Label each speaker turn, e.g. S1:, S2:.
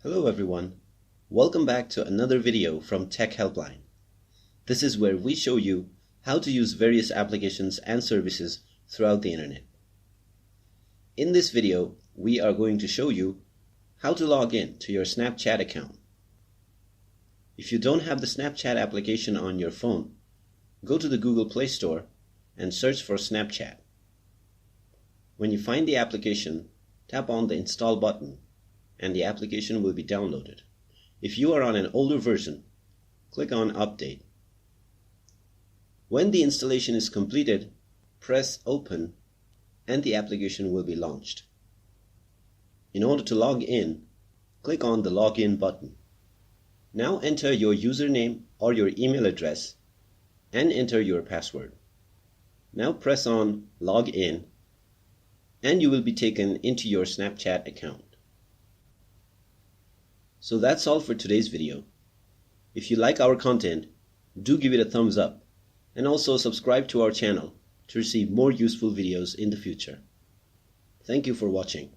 S1: Hello everyone, welcome back to another video from Tech Helpline. This is where we show you how to use various applications and services throughout the internet. In this video, we are going to show you how to log in to your Snapchat account. If you don't have the Snapchat application on your phone, go to the Google Play Store and search for Snapchat. When you find the application, tap on the Install button and the application will be downloaded. If you are on an older version, click on Update. When the installation is completed, press Open and the application will be launched. In order to log in, click on the Login button. Now enter your username or your email address and enter your password. Now press on Log In and you will be taken into your Snapchat account. So that's all for today's video. If you like our content, do give it a thumbs up and also subscribe to our channel to receive more useful videos in the future. Thank you for watching.